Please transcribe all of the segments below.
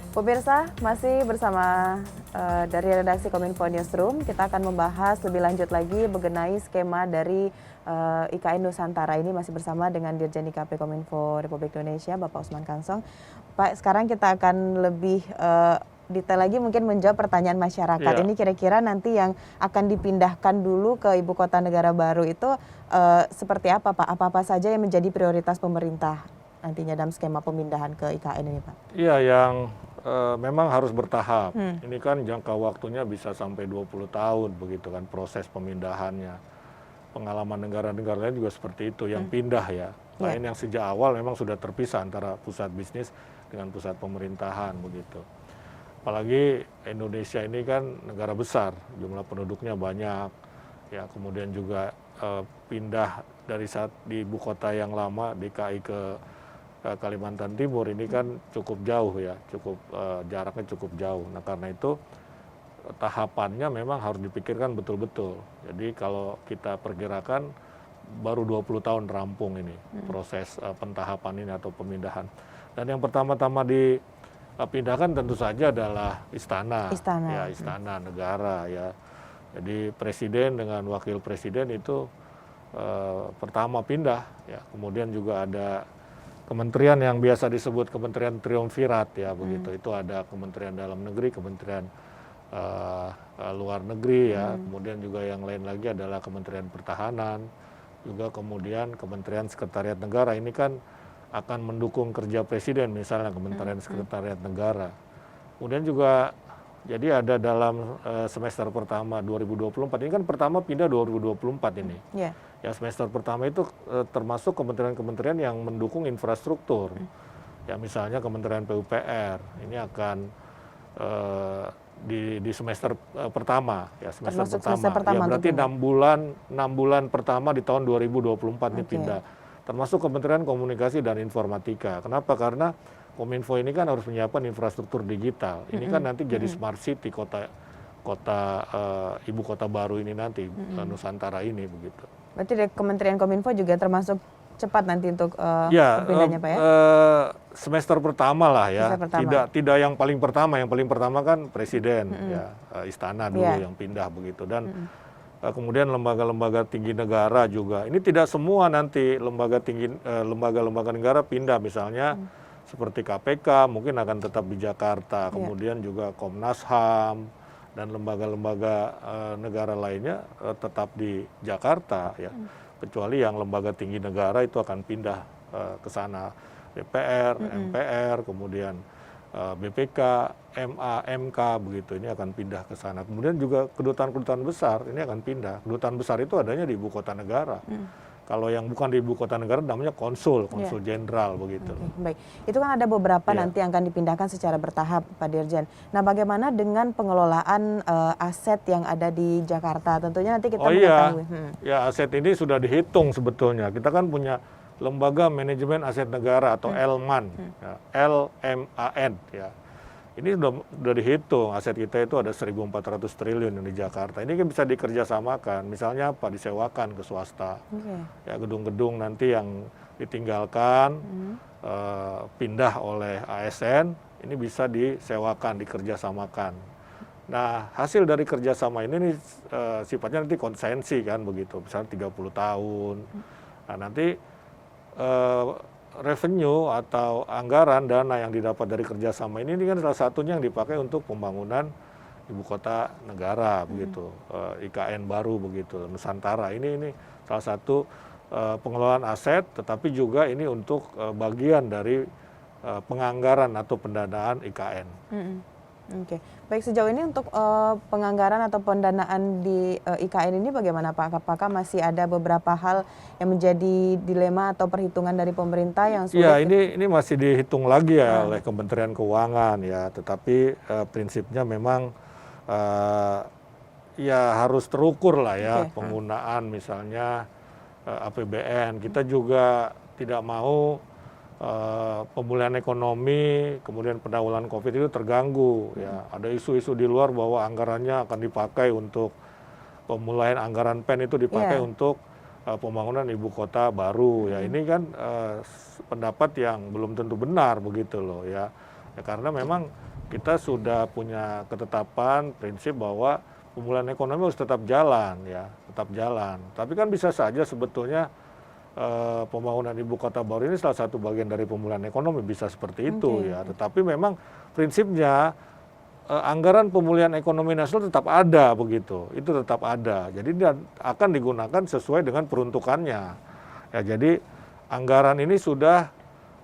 Pemirsa, masih bersama dari redaksi Kominfo Newsroom, kita akan membahas lebih lanjut lagi mengenai skema dari IKN Nusantara ini masih bersama dengan Dirjen IKP Kominfo Republik Indonesia, Bapak Usman Kansong. Pak, sekarang kita akan lebih detail lagi mungkin menjawab pertanyaan masyarakat. Iya. Ini kira-kira nanti yang akan dipindahkan dulu ke Ibu Kota Negara Baru itu seperti apa, Pak? Apa-apa saja yang menjadi prioritas pemerintah nantinya dalam skema pemindahan ke IKN ini, Pak? Iya, yang memang harus bertahap. Ini kan jangka waktunya bisa sampai 20 tahun begitu kan proses pemindahannya. Pengalaman negara-negara lain juga seperti itu, yang pindah ya. Lain yang sejak awal memang sudah terpisah antara pusat bisnis dengan pusat pemerintahan begitu. Apalagi Indonesia ini kan negara besar, jumlah penduduknya banyak, ya kemudian juga pindah dari saat di ibu kota yang lama DKI ke Kalimantan Timur ini kan cukup jauh ya, jaraknya cukup jauh. Nah karena itu tahapannya memang harus dipikirkan betul-betul. Jadi kalau kita perkirakan baru 20 tahun rampung ini proses pentahapan ini atau pemindahan. Dan yang pertama-tama dipindahkan tentu saja adalah istana. Ya, istana negara ya. Jadi presiden dengan wakil presiden itu pertama pindah ya. Kemudian juga ada kementerian yang biasa disebut kementerian triumvirat ya begitu. Itu ada Kementerian Dalam Negeri, Kementerian Luar Negeri ya. Kemudian juga yang lain lagi adalah Kementerian Pertahanan, juga kemudian Kementerian Sekretariat Negara. Ini kan akan mendukung kerja presiden, misalnya Kementerian Sekretariat Negara. Kemudian juga jadi ada dalam semester pertama 2024, ini kan pertama pindah 2024 ini. Ya semester pertama itu termasuk kementerian-kementerian yang mendukung infrastruktur. Ya misalnya Kementerian PUPR, ini akan di semester pertama. Ya semester pertama. Ya berarti 6 bulan pertama di tahun 2024 ini pindah. Termasuk Kementerian Komunikasi dan Informatika. Kenapa? Karena Kominfo ini kan harus menyiapkan infrastruktur digital. Ini kan nanti jadi smart city ibu kota baru ini nanti, Nusantara ini begitu. Berarti dari Kementerian Kominfo juga termasuk cepat nanti untuk perpindahannya, Pak ya? Semester pertama lah ya. Tidak yang paling pertama. Yang paling pertama kan presiden, ya istana dulu yang pindah begitu. Dan kemudian lembaga-lembaga tinggi negara juga. Ini tidak semua nanti lembaga-lembaga negara pindah, misalnya seperti KPK mungkin akan tetap di Jakarta. Kemudian juga Komnas HAM dan lembaga-lembaga negara lainnya tetap di Jakarta ya. Kecuali yang lembaga tinggi negara itu akan pindah ke sana. DPR, MPR, kemudian BPK, MA, MK begitu, ini akan pindah ke sana. Kemudian juga kedutaan-kedutaan besar ini akan pindah. Kedutaan besar itu adanya di ibu kota negara. Kalau yang bukan di ibu kota negara namanya konsul jenderal begitu. Baik, itu kan ada beberapa nanti yang akan dipindahkan secara bertahap, Pak Dirjen. Nah, bagaimana dengan pengelolaan aset yang ada di Jakarta? Tentunya nanti kita mengetahui. Ya aset ini sudah dihitung sebetulnya. Kita kan punya Lembaga Manajemen Aset Negara atau LMAN, LMAN ya. Ini sudah dihitung, aset kita itu ada 1.400 triliun yang di Jakarta. Ini kan bisa dikerjasamakan, misalnya apa, disewakan ke swasta. Ya gedung-gedung nanti yang ditinggalkan, pindah oleh ASN, ini bisa disewakan, dikerjasamakan. Nah hasil dari kerjasama ini sifatnya nanti konsensi kan begitu, misalnya 30 tahun. Nah nanti revenue atau anggaran dana yang didapat dari kerjasama ini kan salah satunya yang dipakai untuk pembangunan ibu kota negara begitu, IKN baru begitu, Nusantara. Ini salah satu pengelolaan aset, tetapi juga ini untuk bagian dari penganggaran atau pendanaan IKN. Oke, baik, sejauh ini untuk penganggaran atau pendanaan di IKN ini bagaimana, Pak? Apakah masih ada beberapa hal yang menjadi dilema atau perhitungan dari pemerintah yang sulit? Ya, ini masih dihitung lagi ya oleh Kementerian Keuangan ya, tetapi prinsipnya memang ya harus terukur lah ya penggunaan misalnya APBN. Kita juga tidak mau pemulihan ekonomi, kemudian penanggulangan COVID itu terganggu. Ya, ada isu-isu di luar bahwa anggarannya akan dipakai untuk pemulihan anggaran PEN itu dipakai untuk pembangunan ibu kota baru. Ya, ini kan pendapat yang belum tentu benar begitu loh ya. Ya karena memang kita sudah punya ketetapan prinsip bahwa pemulihan ekonomi harus tetap jalan ya, tetap jalan. Tapi kan bisa saja sebetulnya pembangunan ibu kota baru ini salah satu bagian dari pemulihan ekonomi, bisa seperti itu ya. Tetapi memang prinsipnya anggaran pemulihan ekonomi nasional tetap ada begitu, itu tetap ada. Jadi dia akan digunakan sesuai dengan peruntukannya. Ya, jadi anggaran ini sudah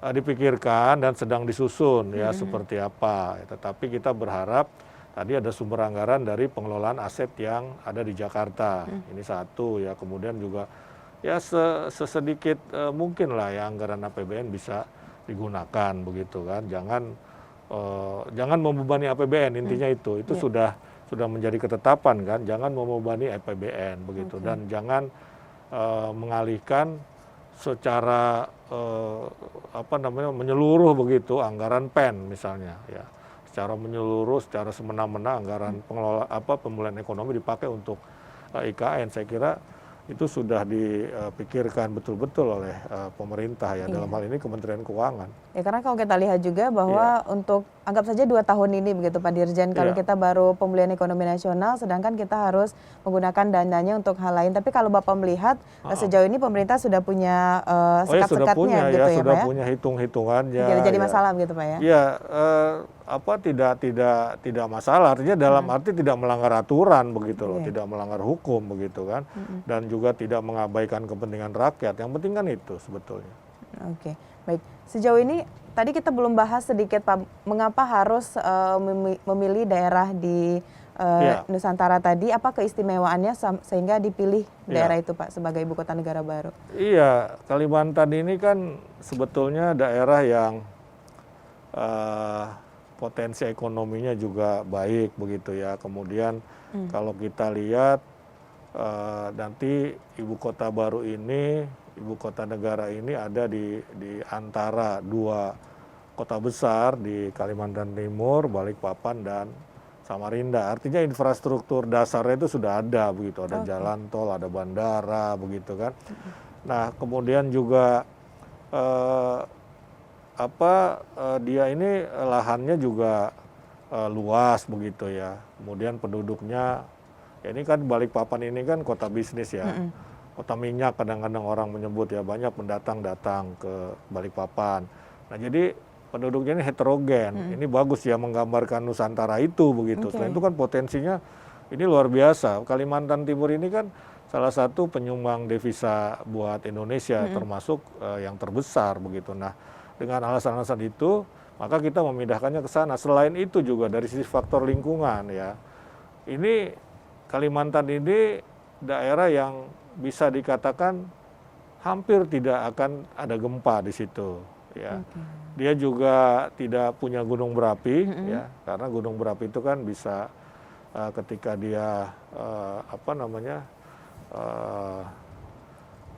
dipikirkan dan sedang disusun ya seperti apa. Tetapi kita berharap tadi ada sumber anggaran dari pengelolaan aset yang ada di Jakarta. Ini satu ya. Kemudian juga ya sesedikit mungkin lah ya anggaran APBN bisa digunakan begitu kan. Jangan membebani APBN, intinya itu sudah menjadi ketetapan kan. Jangan membebani APBN begitu dan jangan mengalihkan secara menyeluruh begitu anggaran PEN misalnya ya, secara menyeluruh, secara semena-mena anggaran pemulihan ekonomi dipakai untuk IKN. Saya kira itu sudah dipikirkan betul-betul oleh pemerintah ya, dalam hal ini Kementerian Keuangan. Ya, karena kalau kita lihat juga bahwa untuk anggap saja 2 tahun ini begitu Pak Dirjen, kalau kita baru pemulihan ekonomi nasional, sedangkan kita harus menggunakan dananya untuk hal lain. Tapi kalau Bapak melihat sejauh ini pemerintah sudah punya sekat-sekatnya gitu ya, sudah Pak ya? punya hitung-hitungannya. Tidak jadi masalah begitu Pak ya? Iya, tidak masalah. Artinya dalam arti tidak melanggar aturan begitu loh, tidak melanggar hukum begitu kan, dan juga tidak mengabaikan kepentingan rakyat. Yang penting kan itu sebetulnya. Oke, baik. Sejauh ini tadi kita belum bahas sedikit Pak, mengapa harus memilih daerah di Nusantara tadi, apa keistimewaannya sehingga dipilih daerah itu Pak sebagai ibu kota negara baru? Iya, Kalimantan ini kan sebetulnya daerah yang potensi ekonominya juga baik begitu ya. Kemudian kalau kita lihat nanti ibu kota baru ini, ibu kota negara ini ada di antara 2 kota besar di Kalimantan Timur, Balikpapan dan Samarinda. Artinya infrastruktur dasarnya itu sudah ada begitu, ada jalan tol, ada bandara begitu kan. Nah, kemudian juga dia ini lahannya juga luas begitu ya. Kemudian penduduknya, ya ini kan Balikpapan ini kan kota bisnis ya. Kota minyak kadang-kadang orang menyebut ya, banyak pendatang datang ke Balikpapan. Nah, jadi penduduknya ini heterogen. Ini bagus ya menggambarkan Nusantara itu begitu. Selain itu kan potensinya ini luar biasa. Kalimantan Timur ini kan salah satu penyumbang devisa buat Indonesia, termasuk yang terbesar begitu. Nah, dengan alasan-alasan itu, maka kita memindahkannya ke sana. Selain itu juga dari sisi faktor lingkungan ya. Ini Kalimantan ini daerah yang bisa dikatakan hampir tidak akan ada gempa di situ ya. Dia juga tidak punya gunung berapi ya, karena gunung berapi itu kan bisa ketika dia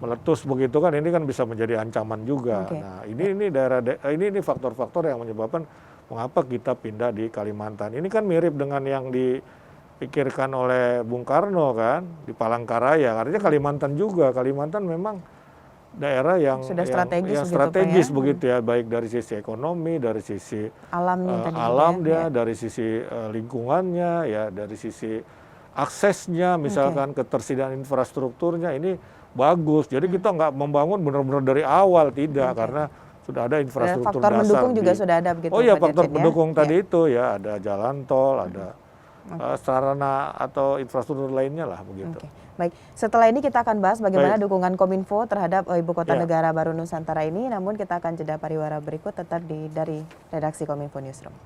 meletus begitu kan, ini kan bisa menjadi ancaman juga. Nah, ini faktor-faktor yang menyebabkan mengapa kita pindah di Kalimantan. Ini kan mirip dengan yang dipikirkan oleh Bung Karno kan di Palangkaraya. Artinya Kalimantan juga. Kalimantan memang daerah yang strategis begitu ya, baik dari sisi ekonomi, dari sisi alamnya, dari sisi lingkungannya ya, dari sisi aksesnya misalkan ketersediaan infrastrukturnya ini bagus. Jadi kita nggak membangun benar-benar dari awal, tidak, karena sudah ada infrastruktur faktor dasar. mendukung juga sudah ada begitu. Oh iya, faktor pendukung tadi itu ya, ada jalan tol, ada sarana atau infrastruktur lainnya lah begitu. Baik, setelah ini kita akan bahas bagaimana dukungan Kominfo terhadap ibu kota negara baru Nusantara ini. Namun kita akan jeda pariwara berikut, tetap dari redaksi Kominfo Newsroom.